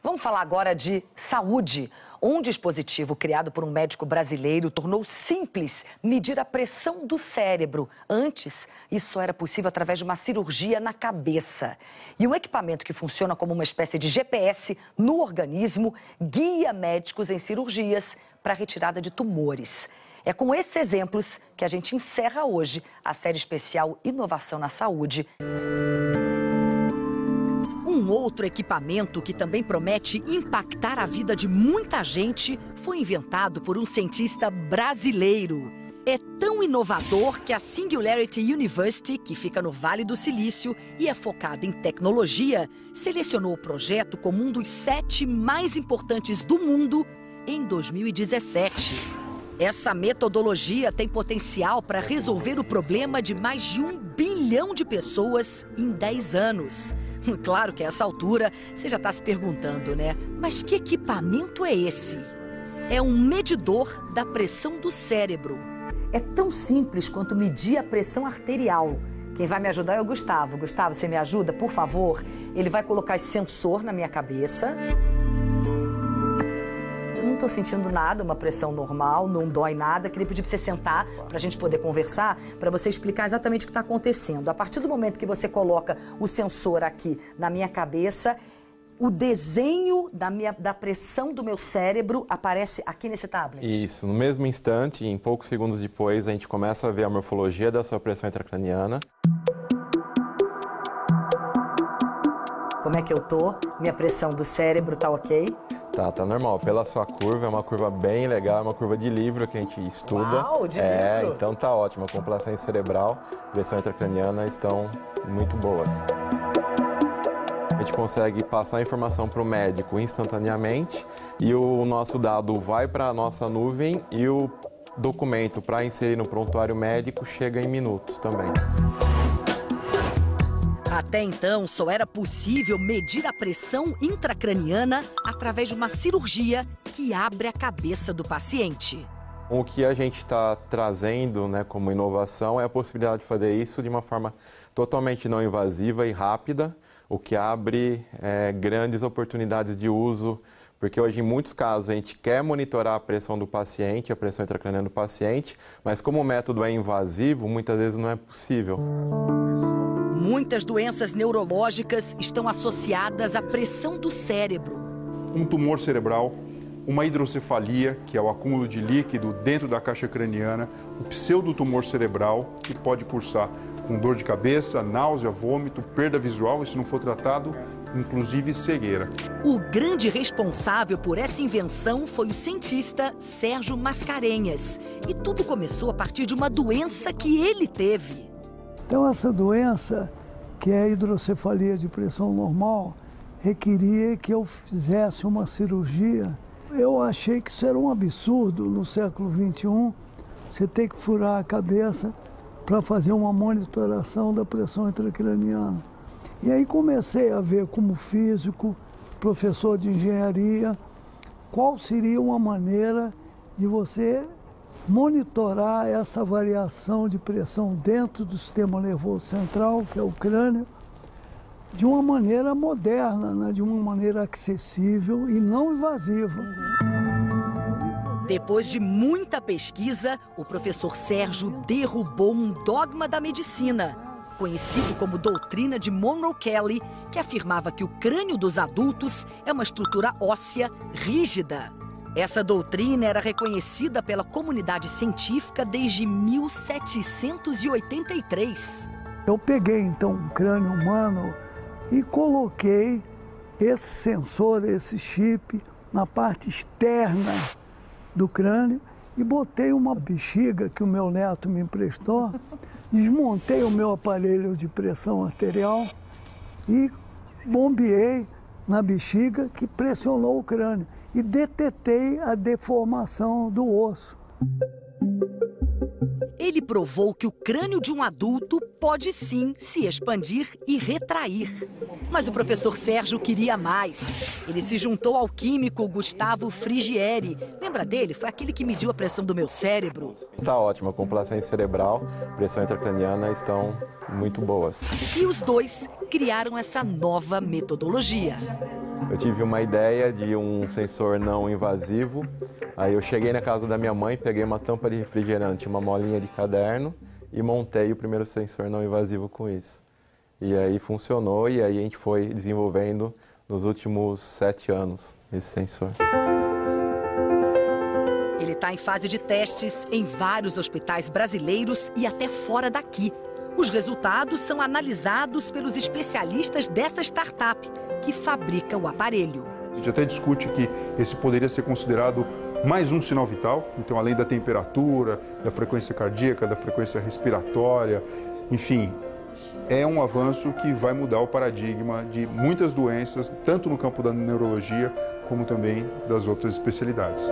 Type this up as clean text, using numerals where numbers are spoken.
Vamos falar agora de saúde. Um dispositivo criado por um médico brasileiro tornou simples medir a pressão do cérebro. Antes, isso só era possível através de uma cirurgia na cabeça. E um equipamento que funciona como uma espécie de GPS no organismo guia médicos em cirurgias para a retirada de tumores. É com esses exemplos que a gente encerra hoje a série especial Inovação na Saúde. Um outro equipamento que também promete impactar a vida de muita gente foi inventado por um cientista brasileiro. É tão inovador que a Singularity University, que fica no Vale do Silício e é focada em tecnologia, selecionou o projeto como um dos 7 mais importantes do mundo em 2017. Essa metodologia tem potencial para resolver o problema de mais de 1 bilhão de pessoas em 10 anos. Claro que a essa altura você já está se perguntando, né? Mas que equipamento é esse? É um medidor da pressão do cérebro. É tão simples quanto medir a pressão arterial. Quem vai me ajudar é o Gustavo. Gustavo, você me ajuda, por favor? Ele vai colocar esse sensor na minha cabeça. Não estou sentindo nada, uma pressão normal, não dói nada. Queria pedir para você sentar para a gente poder conversar, para você explicar exatamente o que está acontecendo. A partir do momento que você coloca o sensor aqui na minha cabeça, o desenho da pressão do meu cérebro aparece aqui nesse tablet. Isso, no mesmo instante, em poucos segundos depois, a gente começa a ver a morfologia da sua pressão intracraniana. Como é que eu tô? Minha pressão do cérebro tá ok? Tá normal. Pela sua curva, é uma curva bem legal, é uma curva de livro que a gente estuda. Uau, de livro! Então tá ótimo. A complacência cerebral, pressão intracraniana estão muito boas. A gente consegue passar a informação para o médico instantaneamente e o nosso dado vai para a nossa nuvem e o documento para inserir no prontuário médico chega em minutos também. Até então, só era possível medir a pressão intracraniana através de uma cirurgia que abre a cabeça do paciente. O que a gente está trazendo, como inovação é a possibilidade de fazer isso de uma forma totalmente não invasiva e rápida, o que abre grandes oportunidades de uso, porque hoje, em muitos casos, a gente quer monitorar a pressão do paciente, a pressão intracraniana do paciente, mas como o método é invasivo, muitas vezes não é possível. Muitas doenças neurológicas estão associadas à pressão do cérebro. Um tumor cerebral, uma hidrocefalia, que é o acúmulo de líquido dentro da caixa craniana, o pseudotumor cerebral, que pode cursar com dor de cabeça, náusea, vômito, perda visual, e se não for tratado, inclusive cegueira. O grande responsável por essa invenção foi o cientista Sérgio Mascarenhas. E tudo começou a partir de uma doença que ele teve. Então, essa doença, que é a hidrocefalia de pressão normal, requeria que eu fizesse uma cirurgia. Eu achei que isso era um absurdo no século XXI, você ter que furar a cabeça para fazer uma monitoração da pressão intracraniana. E aí comecei a ver como físico, professor de engenharia, qual seria uma maneira de você monitorar essa variação de pressão dentro do sistema nervoso central, que é o crânio, de uma maneira moderna, de uma maneira acessível e não invasiva. Depois de muita pesquisa, o professor Sérgio derrubou um dogma da medicina, conhecido como doutrina de Monroe-Kelly, que afirmava que o crânio dos adultos é uma estrutura óssea rígida. Essa doutrina era reconhecida pela comunidade científica desde 1783. Eu peguei, então, um crânio humano e coloquei esse sensor, esse chip, na parte externa do crânio e botei uma bexiga que o meu neto me emprestou, desmontei o meu aparelho de pressão arterial e bombeei na bexiga que pressionou o crânio. E detetei a deformação do osso. Ele provou que o crânio de um adulto pode sim se expandir e retrair. Mas o professor Sérgio queria mais. Ele se juntou ao químico Gustavo Frigieri. Lembra dele? Foi aquele que mediu a pressão do meu cérebro. Tá ótimo, a complacência cerebral, pressão intracraniana estão muito boas. E os dois criaram essa nova metodologia. Eu tive uma ideia de um sensor não invasivo. Aí eu cheguei na casa da minha mãe, peguei uma tampa de refrigerante, uma molinha de caderno e montei o primeiro sensor não invasivo com isso. E aí funcionou e aí a gente foi desenvolvendo nos últimos 7 anos esse sensor. Ele está em fase de testes em vários hospitais brasileiros e até fora daqui. Os resultados são analisados pelos especialistas dessa startup, que fabrica o aparelho. A gente até discute que esse poderia ser considerado mais um sinal vital, então além da temperatura, da frequência cardíaca, da frequência respiratória, enfim, é um avanço que vai mudar o paradigma de muitas doenças, tanto no campo da neurologia como também das outras especialidades.